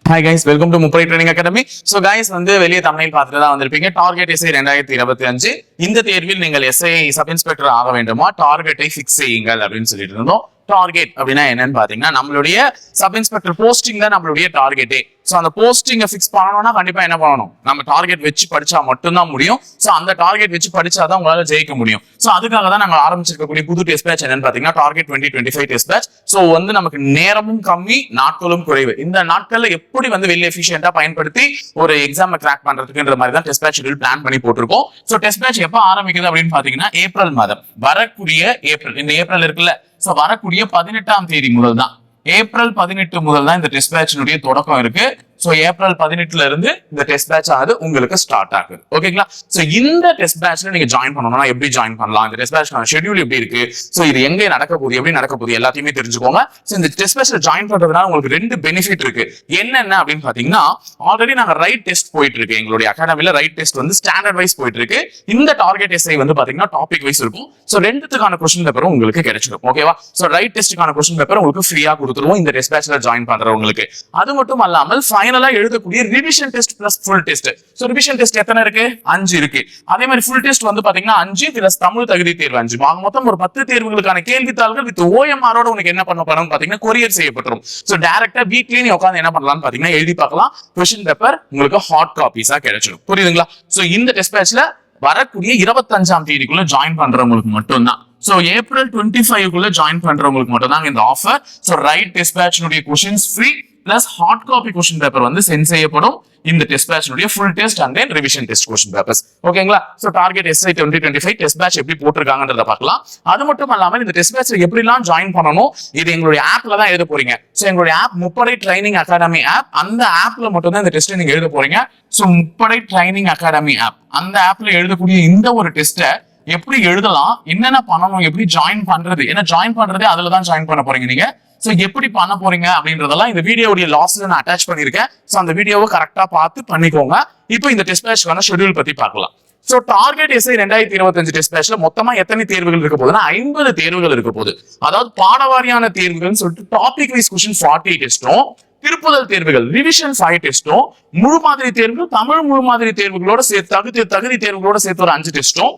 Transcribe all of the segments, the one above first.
Hi guys, welcome to Mupari Training Academy. So guys, வெளிய தமிழில் பார்த்துட்டு தான் வந்திருப்பீங்க. டார்கெட் எஸ்ஐ 2025 இந்த தேர்வில் நீங்கள் எஸ்ஐ சப் இன்ஸ்பெக்டர் ஆக வேண்டுமா, டார்கெட்டை ஃபிக்ஸ் செய்யுங்கள் அப்படின்னு சொல்லிட்டு இருந்தோம். டார்கெட் அப்படின்னா என்னன்னு பாத்தீங்கன்னா நம்மளுடைய சப் இன்ஸ்பெக்டர் போஸ்டிங் தான் நம்மளுடைய டார்கெட்டே. சோ அந்த போஸ்டிங்கை ஃபிக்ஸ் பண்ணணும்னா கண்டிப்பா என்ன பண்ணணும், நம்ம டார்கெட் வச்சு படிச்சா மட்டும்தான் முடியும். சோ அந்த டார்கெட் வச்சு படிச்சாதான் உங்களால ஜெயிக்க முடியும். சோ அதுக்காக தான் நாங்க ஆரம்பிச்சிருக்கக்கூடிய புது டெஸ்ட் பேட்ச் என்னன்னு பாத்தீங்கன்னா டார்கெட் 2025 டெஸ்ட் பேட்ச். சோ நமக்கு நேரமும் கம்மி, நாட்களும் குறைவு. இந்த நாட்கள்ல எப்படி வெளிய எஃபிஷியன்ட்டா பயன்படுத்தி ஒரு எக்ஸாம் கிராக் பண்றதுக்குன்ற மாதிரி தான் டெஸ்ட் பேட்ச் ஷெட்யூல் பிளான் பண்ணி போட்டிருக்கோம். சோ டெஸ்ட் பேட்ச் எப்ப ஆரம்பிக்குது அப்படின்னு பாத்தீங்கன்னா ஏப்ரல் மாதம், வரக்கூடிய ஏப்ரல், இந்த ஏப்ரல் இருக்குல்ல, சோ வரக்கூடிய 18ஆம் தேதி முதல் தான், ஏப்ரல் 18 முதல் தான் இந்த டெஸ்ட் பேட்சினுடைய தொடக்கம் இருக்கு. சோ ஏப்ரல் 18ல இருந்து இந்த டெஸ்ட் பேட்ச் ஆகுது உங்களுக்கு ஸ்டார்ட் ஆகுது. ஓகேங்களா? சோ இந்த டெஸ்ட் பேட்ச்ல நீங்க ஜாயின் பண்ணணும்னா எப்படி ஜாயின் பண்ணலாம், இந்த டெஸ்ட் பேட்ச்க்கான ஷெட்யூல் எப்படி இருக்கு, சோ இது எங்க நடக்க போகுது, எப்படி நடக்க போகுது எல்லாத்தையுமே தெரிஞ்சுக்கோங்க. சோ இந்த டெஸ்ட் பேட்ச்ல ஜாயின் பண்றதுனால உங்களுக்கு ரெண்டு பெனிஃபிட் இருக்கு. என்னென்ன அப்படின்னு பாத்தீங்கன்னா, ஆல்ரெடி நாங்க ரைட் டெஸ்ட் போயிட்டு இருக்கு எங்களுடைய அகாடமில. ரைட் டெஸ்ட் ஸ்டாண்டர்ட் வைஸ் போயிட்டு இருக்கு. இந்த டார்கெட் எஸ்ஐ பாத்தீங்கன்னா டாபிக் வைஸ் இருக்கும். சோ ரெண்டுத்துக்கான கொஸ்டின் பேப்பரும் உங்களுக்கு கிடைச்சிடும். ஓகேவா? சோ ரைட் டெஸ்ட்டுக்கான கொஸ்டின் பேப்பர் உங்களுக்கு ஃப்ரீயா கொடுத்துருவோம் இந்த டெஸ்ட் பேட்ச்ல ஜாயின் பண்றவங்களுக்கு. அது மட்டும் அல்லாமல் ஃபைனலா எழுதக்கூடிய revision test plus full test. So revision test எத்தனை இருக்கு? 5 இருக்கு. அதே மாதிரி ஃபுல் டெஸ்ட் பாத்தீங்கன்னா 5 பிளஸ் தமிழ் தகுதி தேர்வு 5. மொத்தம் ஒரு 10 தேர்வுகளுக்கான கேள்வித்தாள்கள் வித் OMR ஓட உனக்கு என்ன பண்ண போறோம்னு பாத்தீங்கன்னா கொரியர் செய்யப்பட்டுரும். சோ டைரக்டா வீட்லயே நீ உட்கார்ந்து என்ன பண்ணலாம்னு பாத்தீங்கன்னா எழுதி பார்க்கலாம். கொஸ்டின் பேப்பர் உங்களுக்கு ஹாட் காப்பீஸா கிடைச்சிடும். புரியுதுங்களா? சோ இந்த டெஸ்ட் பேட்ச்ல வரக்கூடிய 25ஆம் தேதிக்குள்ள ஜாயின் பண்றவங்களுக்கு மட்டும்தான். சோ ஏப்ரல் 25க்குள்ள ஜாயின் பண்றவங்களுக்கு மட்டும் தான் இந்த ஆஃபர். சோ ரைட் டெஸ்ட் பேட்ச்னுடைய questions free plus hard copy question paper sent செய்யப்படும். இந்த டெஸ்ட் பேட்ச்னுடைய full test and then revision test question papers. ஓகேங்களா? So target SI 2025 test batch எப்படி போட்டுருக்காங்கன்றத பார்க்கலாம். அது மட்டும் இல்லாம இந்த டெஸ்ட் பேட்ச்ல எப்படிலாம் ஜாயின் பண்ணணும், இது எங்களுடைய ஆப்ல தான் எழுத போறீங்க. சோ எங்களுடைய ஆப் முப்படை ட்ரைனிங் அகாடமி ஆப். அந்த ஆப்ல மட்டும் தான் இந்த டெஸ்ட் நீங்க எழுத போறீங்க. சோ முப்படை ட்ரைனிங் அகாடமி ஆப், அந்த ஆப்ல எழுதக்கூடிய இந்த ஒரு டெஸ்ட்டை எப்படி எழுதலாம், என்னென்ன பண்ணணும், எப்படி ஜாயின் பண்றது, ஏன்னா ஜாயின் பண்றதே அதுல தான் ஜாயின் பண்ண போறீங்க நீங்க. சோ எப்படி பண்ண போறீங்க அப்படின்றதெல்லாம் இந்த வீடியோடைய லாஸ்ட்ல நான் அட்டாச் பண்ணிருக்கேன். சோ அந்த வீடியோவை கரெக்டா பார்த்து பண்ணிக்கோங்க. இப்போ இந்த டெஸ்ட் பேட்ச்க்கான ஷெட்யூல் பத்தி பார்க்கலாம். சோ டார்கெட் எஸ்ஐ 2025 டெஸ்ட் பேட்ச்ல மொத்தமா எத்தனை தேர்வுகள் இருக்க போகுதுன்னா 50 தேர்வுகள் இருக்க போகுது. அதாவது பாடவாரியான தேர்வுகள் சொல்லிட்டு டாபிக் வைஸ் கொஸ்டின் 40 டெஸ்டும், திருப்புதல் தேர்வுகள் ரிவிஷன் 5 டெஸ்டும், முழு மாதிரி தேர்வுகள் தமிழ் முழு மாதிரி தேர்வுகளோட சேர்த்து தகுதி தேர்வுகளோட சேர்த்து ஒரு 5 டெஸ்டும்,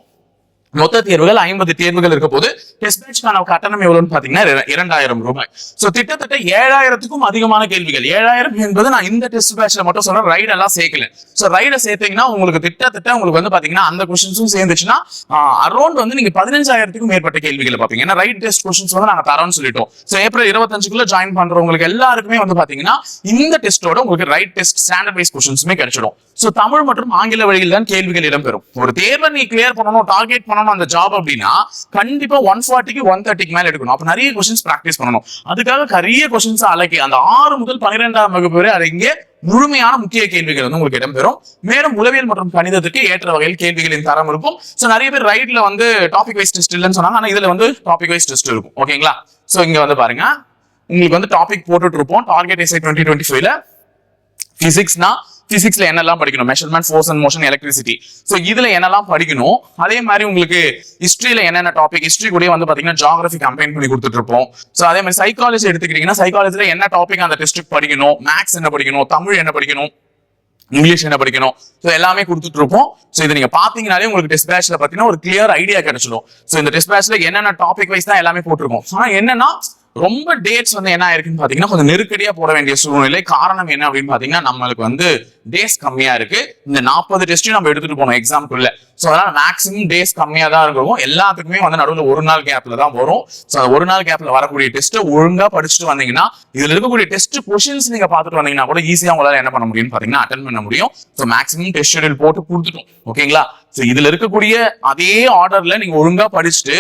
மொத்த தேர்வுகள் 50 தேர்வுகள் இருக்க போது. டெஸ்ட் பேட்ச்க்கான கட்டணம் எவ்வளவுன்னு பாத்தீங்கன்னா 2000 ரூபாய். சோ கிட்டத்தட்ட 7000க்கும் அதிகமான கேள்விகள். 7000 என்பது நான் இந்த டெஸ்ட் பேட்ச்ல மட்டும் சொல்றேன், ரைட் எல்லாம் சேர்க்கல. சோ ரைட சேர்த்தீங்கன்னா உங்களுக்கு கிட்டத்தட்ட உங்களுக்கு பாத்தீங்கன்னா அந்த கொஸ்டின்ஸும் சேர்ந்துச்சுன்னா அரௌண்ட் நீங்க 15000க்கும் மேற்பட்ட கேள்விகளை பாப்பீங்க. ஏன்னா ரைட் டெஸ்ட் கொஸ்டின்ஸ் நாங்க தரோம்னு சொல்லிட்டோம். சோ ஏப்ரல் 25க்குள்ள ஜாயின் பண்றவங்களுக்கு எல்லாருக்குமே பாத்தீங்கன்னா இந்த டெஸ்டோட உங்களுக்கு ரைட் டெஸ்ட் ஸ்டாண்டர்ட் வைஸ் கொஸ்டின்ஸுமே கிடைச்சிடும். சோ தமிழ் மற்றும் ஆங்கில வழியில் தான் கேள்விகள் இடம்பெறும். ஒரு தேர்வை நீ கிளியர் பண்ணணும், டார்கெட் பண்ணணும் அந்த ஜாப் அப்படின்னா கண்டிப்பா 140க்கு 130க்கு மேல எடுக்கணும். அப்ப நிறைய கொஸ்டின்ஸ் பிராக்டிஸ் பண்ணணும். அதுக்காக நிறைய கொஸ்டின்ஸ் அலக்கி அந்த 6 முதல் 12ஆம் வகுப்பு வரை அது இங்கே முழுமையான முக்கிய கேள்விகள் உங்களுக்கு இடம்பெறும். மேலும் உளவியல் மற்றும் கணிதத்துக்கு ஏற்ற வகையில் கேள்விகளின் தரம் இருக்கும். சோ நிறைய பேர் ரைட்ல டாபிக் வைஸ் டெஸ்ட் இல்லைன்னு சொன்னாங்க, ஆனா இதுல டாபிக் வைஸ் டெஸ்ட் இருக்கும். ஓகேங்களா? சோ இங்க பாருங்க, உங்களுக்கு டாபிக் போட்டுட்டு இருப்போம். டார்கெட் எஸ்ஐ 2025ல பிசிக்ஸ்னா பிசிக்ஸ்ல என்னெல்லாம் படிக்கணும், measurement, force and motion, electricity. So இதுல என்னெல்லாம் படிக்கணும். அதே மாதிரி உங்களுக்கு ஹிஸ்டரியில என்னென்ன டாபிக், ஹிஸ்டரி கூட பாத்தீங்கன்னா ஜியோகிராஃபி கம்பைன் பண்ணி கொடுத்துட்டு இருப்போம். சோ அதே மாதிரி சைக்காலஜி எடுத்துக்கிட்டீங்கன்னா சைக்காலஜில என்ன டாபிக் அந்த டெஸ்ட்டுக்கு படிக்கணும், மேக்ஸ் என்ன படிக்கணும், தமிழ் என்ன படிக்கணும், இங்கிலீஷ் என்ன படிக்கணும், சோ எல்லாமே கொடுத்துட்டு இருப்போம். சோ இது நீங்க பாத்தீங்கன்னாலே உங்களுக்கு டெஸ்ட் பேட்ச்ல பாத்தீங்கன்னா ஒரு கிளியர் ஐடியா கிடைச்சிடும். சோ இந்த டெஸ்ட் பேட்ச்ல என்னென்ன டாபிக் வைஸ் தான் எல்லாமே போட்டிருக்கோம். ஆனா என்னன்னா ரொம்ப டேட்ஸ் என்ன ஆயிருக்குன்னு பாத்தீங்கன்னா கொஞ்சம் நெருக்கடியா போட வேண்டிய சூழ்நிலை. காரணம் என்ன அப்படின்னு பாத்தீங்கன்னா நம்மளுக்கு டேஸ் கம்மியா இருக்கு. இந்த 40 டெஸ்ட்டையும் நம்ம எடுத்துட்டு போனோம் எக்ஸாம்க்குள்ள. சோ அதனால மேக்ஸிமம் டேஸ் கம்மியா தான் இருக்கும். எல்லாத்துக்குமே நடுவில் ஒரு நாள் கேப்ல தான் வரும். சோ அந்த ஒரு நாள் கேப்ல வரக்கூடிய டெஸ்ட் ஒழுங்கா படிச்சுட்டு வந்தீங்கன்னா இதுல இருக்கக்கூடிய டெஸ்ட் கொஸ்டின்ஸ் நீங்க பாத்துட்டு வந்தீங்கன்னா கூட ஈஸியா உங்களால என்ன பண்ண முடியும்னு பாத்தீங்கன்னா அட்டென்ட் பண்ண முடியும். சோ மேக்ஸிமம் டெஸ்ட் ஷெட்யூல் போட்டு கொடுத்துட்டோம். ஓகேங்களா? சோ இதுல இருக்கக்கூடிய அதே ஆர்டர்ல நீங்க ஒழுங்கா படிச்சுட்டு,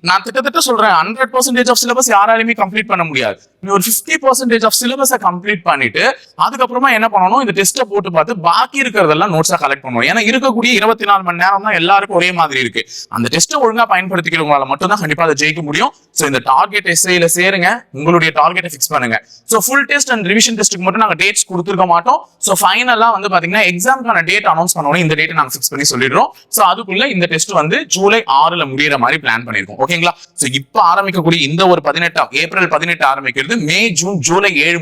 நான் கிட்டத்தட்ட சொல்றேன் 100% ஆஃப் சிலபஸ் யாராலுமே கம்ப்ளீட் பண்ண முடியாது. நீ ஒரு 50% ஆஃப் சிலபஸை கம்ப்ளீட் பண்ணிட்டு அதுக்கப்புறமா என்ன பண்ணணும், இந்த டெஸ்ட்டை போட்டு பார்த்து பாக்கி இருக்கிறதெல்லாம் நோட்ஸா கலெக்ட் பண்ணுவோம். ஏன்னா இருக்கக்கூடிய 24 மணி நேரம் தான் எல்லாருக்கும் ஒரே மாதிரி இருக்கு. அந்த டெஸ்ட்டை ஒழுங்கா பயன்படுத்திக்கிறவங்களால மட்டும் தான் கண்டிப்பா அதை ஜெயிக்க முடியும். சோ இந்த டார்கெட் எஸ்ஐல சேருங்க, உங்களுடைய டார்கெட்டை ஃபிக்ஸ் பண்ணுங்க. So full test and revision டெஸ்ட்டுக்கு மட்டும் நாங்க டேட்ஸ் கொடுத்துருக்க மாட்டோம். சோ ஃபைனலா பாத்தீங்கன்னா எக்ஸாம்க்கான டேட் அனௌன்ஸ் பண்ணணும். இந்த டேட்டை நாங்க ஃபிக்ஸ் பண்ணி சொல்லிடுறோம். சோ அதுக்குள்ள இந்த டெஸ்ட் ஜூலை 6ல முடியற மாதிரி பிளான் பண்ணிருக்கோம். ஓகேங்களா? சோ இப்ப ஆரம்பிக்கக்கூடிய இந்த ஒரு ஏப்ரல் 18 ஆரம்பிக்கிறது முடியுது. மே, ஜூன், ஜூலை 6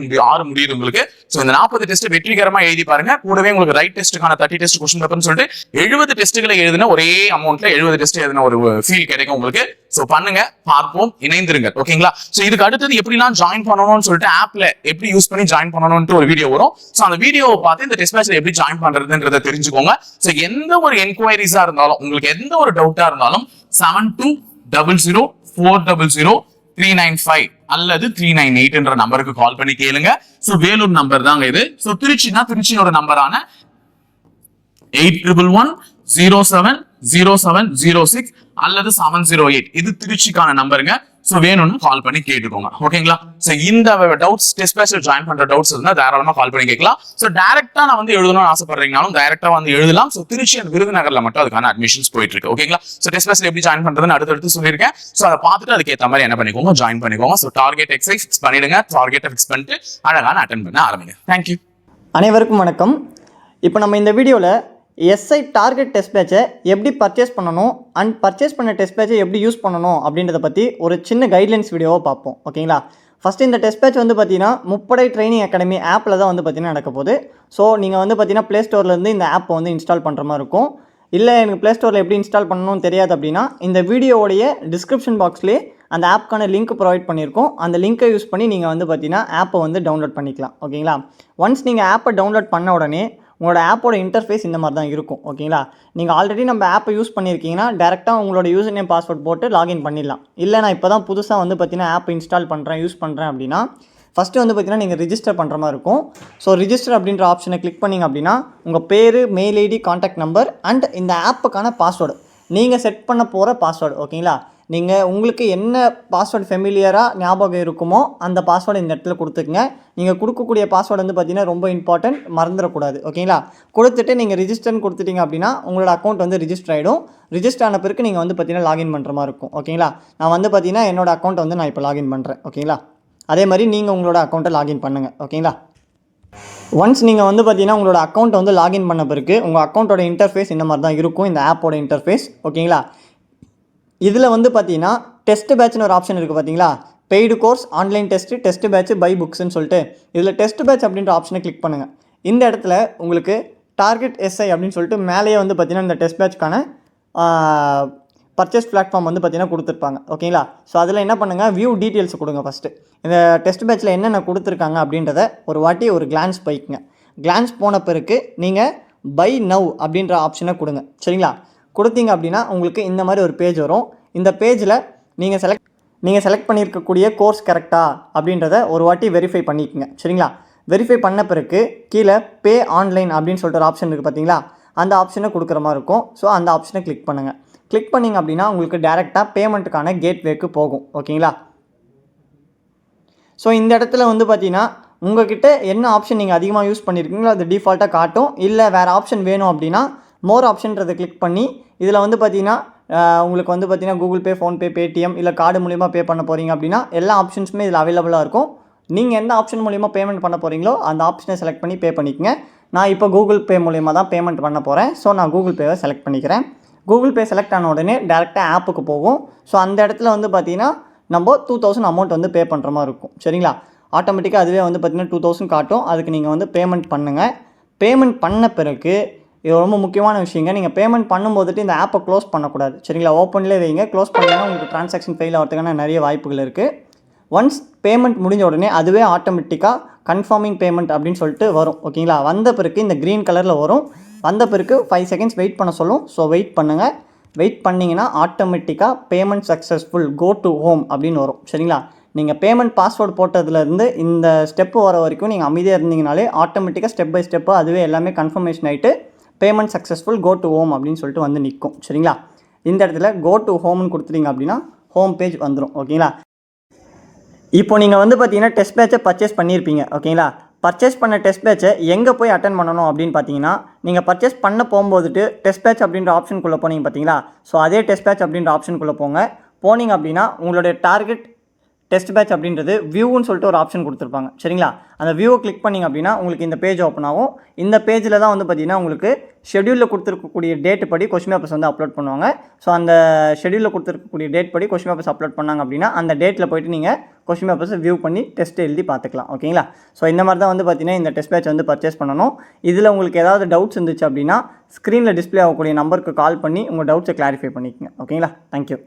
முடியுது உங்களுக்கு. சோ இந்த 40 டெஸ்ட் வெற்றிகரமா எழுதி பாருங்க. கூடவே உங்களுக்கு ரைட் டெஸ்ட்டுக்கான 30 டெஸ்ட் கொஸ்டின் பேப்பர்னு சொல்லிட்டு 70 டெஸ்ட்டுகளை எழுதின ஒரே அமௌண்ட்ல 70 டெஸ்ட் எழுதின ஒரு ஃபீல் கிடைக்கும் உங்களுக்கு. சோ பண்ணுங்க, பார்ப்போம், இணைந்திருங்க. ஓகேங்களா? சோ இதுக்கு அடுத்தது எப்படிலாம் ஜாயின் பண்ணணும்னு சொல்லிட்டு ஆப்ல எப்படி யூஸ் பண்ணி ஜாயின் பண்ணணும்னு ஒரு வீடியோ வரும். சோ அந்த வீடியோவை பார்த்து இந்த டெஸ்ட் பேட்ச்ல எப்படி ஜாயின் பண்றதுன்றதை தெரிஞ்சுக்கோங்க. சோ எந்த ஒரு என்கொயரிஸா இருந்தாலும், உங்களுக்கு எந்த ஒரு டவுட்டா இருந்தாலும் 7200400395 அல்லது 398 நம்பருக்கு கால் பண்ணி கேளுங்க. சோ வேலூர் நம்பர் தாங்க இது. சோ திருச்சியோட நம்பரான 8111070706 அல்லது 708 இது திருச்சிக்கான நம்பருங்க. சோ வேணும்னு கால் பண்ணி கேட்டுக்கோங்க. ஓகேங்களா? சோ இந்த டவுட்ஸ் டெஸ்ட் பேட்ச்ல ஜாயின் பண்ற டவுட்ஸ் இருந்தா தாராளமா கால் பண்ணி கேட்கலாம். சோ டைரக்டா நான் வந்து எழுதணும்னு ஆசைப்படுறீங்கனாலும் டைரக்டா வந்து எழுதலாம். சோ திருச்சி அண்ட் விருதுநகர்ல மட்டும் அதுக்கான அட்மிஷன்ஸ் போயிட்டு இருக்கு. ஓகேங்களா? சோ டெஸ்ட் பேட்ச்ல எப்படி ஜாயின் பண்றதுன்னு அடுத்தடுத்து சொல்லியிருக்கேன். சோ அதை பார்த்துட்டு அதுக்கு ஏற்ற மாதிரி என்ன பண்ணிக்கோங்க, ஜாயின் பண்ணிக்கோங்க. சோ டார்கெட் எக்ஸைஸ் ஃபிக்ஸ் பண்ணிடுங்க. டார்கெட்டை ஃபிக்ஸ் பண்ணிட்டு அழகான அட்டென்ட் பண்ண ஆரம்பிங்க. தேங்க்யூ. அனைவருக்கும் வணக்கம். இப்போ நம்ம இந்த வீடியோவில் எஸ்ஐ டார்கெட் டெஸ்ட் பேட்சை எப்படி பர்ச்சேஸ் பண்ணணும் அண்ட் பர்ச்சேஸ் பண்ண டெஸ்ட் பேட்சை எப்படி யூஸ் பண்ணணும் அப்படின்றத பற்றி ஒரு சின்ன கைட்லைன்ஸ் வீடியோவை பார்ப்போம். ஓகேங்களா? ஃபஸ்ட்டு இந்த டெஸ்ட் பேட்ச் வந்து பார்த்தீங்கன்னா முப்படை ட்ரைனிங் அகாடமி ஆப்பில் தான் வந்து பார்த்தீங்கன்னா நடக்க போகுது. ஸோ நீங்கள் வந்து பார்த்தீங்கன்னா ப்ளே ஸ்டோர்லேருந்து இந்த ஆப்பை வந்து இன்ஸ்டால் பண்ணுற மாதிரி இருக்கும். இல்லை எனக்கு ப்ளே ஸ்டோரில் எப்படி இன்ஸ்டால் பண்ணணும்னு தெரியாது அப்படின்னா இந்த வீடியோவுடைய டிஸ்கிரிப்ஷன் பாக்ஸ்லேயே அந்த ஆப்க்கான லிங்க் ப்ரொவைட் பண்ணியிருக்கோம். அந்த லிங்க்கை யூஸ் பண்ணி நீங்கள் வந்து பார்த்தீங்கன்னா ஆப்பை வந்து டவுன்லோட் பண்ணிக்கலாம். ஓகேங்களா? ஒன்ஸ் நீங்கள் ஆப்பை டவுன்லோட் பண்ண உடனே உங்களோட ஆப்போட இன்டர்ஃபேஸ் இந்த மாதிரி தான் இருக்கும். ஓகேங்களா? நீங்கள் ஆல்ரெடி நம்ம ஆப்பை யூஸ் பண்ணியிருக்கீங்கன்னா டேரெக்டாக உங்களோட யூசர் நேம் பாஸ்வேர்ட் போட்டு லாகின் பண்ணிடலாம். இல்லை நான் இப்போ தான் புதுசாக வந்து பார்த்தீங்கன்னா ஆப் இன்ஸ்டால் பண்ணுறேன், யூஸ் பண்ணுறேன் அப்படின்னா ஃபஸ்ட்டு வந்து பார்த்தீங்கன்னா நீங்கள் ரிஜிஸ்டர் பண்ணுற மாதிரி இருக்கும். ஸோ ரிஜிஸ்டர் அப்படின்ற ஆப்ஷனை கிளிக் பண்ணிங்க அப்படின்னா உங்கள் பேர், mail ID, contact number and இந்த ஆப்புக்கான பாஸ்வேர்டு நீங்கள் செட் பண்ண போகிற பாஸ்வேர்டு. ஓகேங்களா? நீங்கள் உங்களுக்கு என்ன பாஸ்வேர்டு ஃபெமிலியராக ஞாபகம் இருக்குமோ அந்த பாஸ்வேர்டு இந்த இடத்துல கொடுத்துக்குங்க. நீங்கள் கொடுக்கக்கூடிய பாஸ்வேர்டு வந்து பார்த்தீங்கன்னா ரொம்ப இம்பார்ட்டன்ட், மறந்துடக்கூடாது. ஓகேங்களா? கொடுத்துட்டு நீங்கள் ரிஜிஸ்டர்னு கொடுத்துட்டீங்க அப்படின்னா உங்களோட அக்கௌண்ட் வந்து ரிஜிஸ்டர் ஆகிடும். ரிஜிஸ்டர் ஆன பிறகு நீங்கள் வந்து பார்த்தீங்கன்னா லாகின் பண்ணுற மாதிரி இருக்கும். ஓகேங்களா? நான் வந்து பார்த்தீங்கன்னா என்னோட அக்கௌண்ட் வந்து நான் இப்போ லாகின் பண்ணுறேன். ஓகேங்களா? அதே மாதிரி நீங்கள் உங்களோட அக்கௌண்ட்டை லாகின் பண்ணுங்கள். ஓகேங்களா? ஒன்ஸ் நீங்கள் வந்து பார்த்தீங்கன்னா உங்களோட அக்கௌண்ட்டை வந்து லாகின் பண்ண பிறகு உங்கள் அக்கௌண்ட்டோட இன்டர்ஃபேஸ் இந்த மாதிரி தான் இருக்கும், இந்த ஆப்போட இன்டர்ஃபேஸ். ஓகேங்களா? இதில் வந்து பார்த்தீங்கன்னா டெஸ்ட் பேட்ச்னு ஒரு ஆப்ஷன் இருக்குது பார்த்தீங்களா? Paid course, online test, test batch, buy புக்ஸ்ன்னு சொல்லிட்டு இதில் டெஸ்ட் பேட்ச் அப்படின்ற ஆப்ஷனை கிளிக் பண்ணுங்கள். இந்த இடத்துல உங்களுக்கு டார்கெட் எஸ்ஐ அப்படின்னு சொல்லிட்டு மேலேயே வந்து பார்த்தீங்கன்னா இந்த டெஸ்ட் பேட்ச்க்கான பர்ச்சேஸ் பிளாட்ஃபார்ம் வந்து பார்த்தீங்கன்னா கொடுத்துருப்பாங்க. ஓகேங்களா? ஸோ அதில் என்ன பண்ணுங்கள், வியூ டீட்டெயில்ஸ் கொடுங்க. ஃபஸ்ட்டு இந்த டெஸ்ட் பேட்ச்சில் என்னென்ன கொடுத்துருக்காங்க அப்படின்றத ஒரு வாட்டி ஒரு கிளான்ஸ் போய்க்குங்க. கிளான்ஸ் போன பிறகு நீங்கள் பை நவ் அப்படின்ற ஆப்ஷனை கொடுங்க. சரிங்களா? கொடுத்தீங்க அப்படின்னா உங்களுக்கு இந்த மாதிரி ஒரு பேஜ் வரும். இந்த பேஜில் நீங்கள் செலக்ட் பண்ணியிருக்கக்கூடிய கோர்ஸ் கரெக்டாக அப்படின்றத ஒரு வாட்டி வெரிஃபை பண்ணிக்கோங்க. சரிங்களா? வெரிஃபை பண்ண பிறகு கீழே பே ஆன்லைன் அப்படின்னு சொல்லிட்டு ஒரு ஆப்ஷன் இருக்குது பார்த்தீங்களா? அந்த ஆப்ஷனை கொடுக்குற மாதிரி இருக்கும். ஸோ அந்த ஆப்ஷனை கிளிக் பண்ணுங்கள். கிளிக் பண்ணிங்க அப்படின்னா உங்களுக்கு டேரெக்டாக பேமெண்ட்டுக்கான கேட்வேக்கு போகும். ஓகேங்களா? ஸோ இந்த இடத்துல வந்து பார்த்தீங்கன்னா உங்கள்கிட்ட என்ன ஆப்ஷன் நீங்கள் அதிகமாக யூஸ் பண்ணியிருக்கீங்களோ அது டிஃபால்ட்டாக காட்டும். இல்லை வேறு ஆப்ஷன் வேணும் அப்படின்னா மோர் ஆப்ஷன்றதை கிளிக் பண்ணி இதில் வந்து பார்த்தீங்கன்னா உங்களுக்கு வந்து பார்த்தீங்கன்னா கூகுள் பே, ஃபோன்பே, பேடிஎம் இல்லை கார்டு மூலிமா பே பண்ண போகிறீங்க அப்படின்னா எல்லா ஆப்ஷன்ஸுமே இதில் அவைலபிளாக இருக்கும். நீங்கள் எந்த ஆப்ஷன் மூலிமா பேமெண்ட் பண்ண போகிறீங்களோ அந்த ஆப்ஷனை செலக்ட் பண்ணி பே பண்ணிக்கங்க. நான் இப்போ கூகுள் பே மூலிமா தான் பேமெண்ட் பண்ண போகிறேன். ஸோ நான் கூகுள் பேவை செலக்ட் பண்ணிக்கிறேன். கூகுள் பே செலக்ட் ஆன உடனே டேரெக்டாக ஆப்புக்கு போகும். ஸோ அந்த இடத்துல வந்து பார்த்தீங்கன்னா நம்ம 2000 அமௌண்ட் வந்து பே பண்ணுற மாதிரி இருக்கும். சரிங்களா? ஆட்டோமேட்டிக்காக அதுவே வந்து பார்த்தீங்கன்னா 2000 காட்டும். அதுக்கு நீங்கள் வந்து பேமெண்ட் பண்ணுங்கள். பேமெண்ட் பண்ண பிறகு இது ரொம்ப முக்கியமான விஷயங்க, நீங்கள் பேமெண்ட் பண்ணும்போதுட்டு இந்த ஆப்பை க்ளோஸ் பண்ணக்கூடாது. சரிங்களா? ஓப்பன்லேயே வைங்க. க்ளோஸ் பண்ணிங்கன்னா உங்களுக்கு ட்ரான்சாக்ஷன் ஃபெயில் ஆகிறதுக்கான நிறைய வாய்ப்புகள் இருக்குது. ஒன்ஸ் பேமெண்ட் முடிஞ்ச உடனே அதுவே ஆட்டோமேட்டிக்காக கன்ஃபார்மிங் பேமெண்ட் அப்படின்னு சொல்லிட்டு வரும். ஓகேங்களா? வந்த பிறகு இந்த க்ரீன் கலரில் வரும். வந்த பிறகு 5 செகண்ட்ஸ் வெயிட் பண்ண சொல்லும். ஸோ வெயிட் பண்ணுங்கள். வெயிட் பண்ணிங்கன்னா ஆட்டோமேட்டிக்காக payment successful, go to home அப்படின்னு வரும். சரிங்களா? நீங்கள் பேமெண்ட் பாஸ்வேர்டு போட்டதுலேருந்து இந்த ஸ்டெப்பு வர வரைக்கும் நீங்கள் அமைதியாக இருந்தீங்கனாலே ஆட்டோமேட்டிக்காக ஸ்டெப் பை ஸ்டெப்பாக அதுவே எல்லாமே கன்ஃபர்மேஷன் ஆகிட்டு payment successful, go to home அப்படின்னு சொல்லிட்டு வந்து நிற்கும். சரிங்களா? இந்த இடத்துல கோ டு ஹோம்னு கொடுத்துட்டீங்க அப்படின்னா ஹோம் பேஜ் வந்துடும். ஓகேங்களா? இப்போ நீங்கள் வந்து பார்த்தீங்கன்னா டெஸ்ட் பேட்சை பர்ச்சேஸ் பண்ணியிருப்பீங்க. ஓகேங்களா? பர்ச்சேஸ் பண்ண டெஸ்ட் பேட்சை எங்கே போய் அட்டன் பண்ணணும் அப்படின்னு பார்த்தீங்கன்னா நீங்கள் பர்ச்சேஸ் பண்ண போகும்போதுட்டு டெஸ்ட் பேட்ச் அப்படின்ற ஆப்ஷனுக்குள்ளே போனீங்க பார்த்தீங்களா? ஸோ அதே டெஸ்ட் பேட்ச் அப்படின்ற ஆப்ஷனுக்குள்ளே போனீங்க அப்படின்னா உங்களுடைய டார்கெட் டெஸ்ட் பேட்ச் அப்படின்றது வியூன்னு சொல்லிட்டு ஒரு ஆப்ஷன் கொடுத்துருப்பாங்க சரிங்களா. அந்த வியூவை கிளிக் பண்ணிங்க அப்படின்னா உங்களுக்கு இந்த பேஜ் ஓப்பன் ஆகும். இந்த பேஜில் தான் வந்து பார்த்திங்கன்னா உங்களுக்கு ஷெடியூலில் கொடுத்துருக்கக்கூடிய டேட் படி கொஸ்டின் பேப்பர்ஸ் வந்து அப்லோட் பண்ணுவாங்க. ஸோ அந்த ஷெடியூலில் கொடுத்துருக்கக்கூடிய டேட் படி கொஸ்டின் பேப்பர்ஸ் அப்லோட் பண்ணாங்க அப்படின்னா அந்த டேட்டில் போய்ட்டு நீங்கள் கொஸ்டின் பேப்பர்ஸை வியூ பண்ணி டெஸ்ட் எழுதி பார்த்துக்கலாம் ஓகேங்களா. ஸோ இந்த மாதிரி தான் வந்து பார்த்திங்கன்னா இந்த டெஸ்ட் பேட்ச் வந்து பர்ச்சேஸ் பண்ணணும். இதில் உங்களுக்கு ஏதாவது டவுட்ஸ் இருந்துச்சு அப்படின்னா ஸ்க்ரீனில் டிஸ்பிளே ஆகக்கூடிய நம்பருக்கு கால் பண்ணி உங்கள் டவுட்ஸை கிளாரிஃபை பண்ணிக்கோங்க ஓகேங்களா. தேங்க்யூ.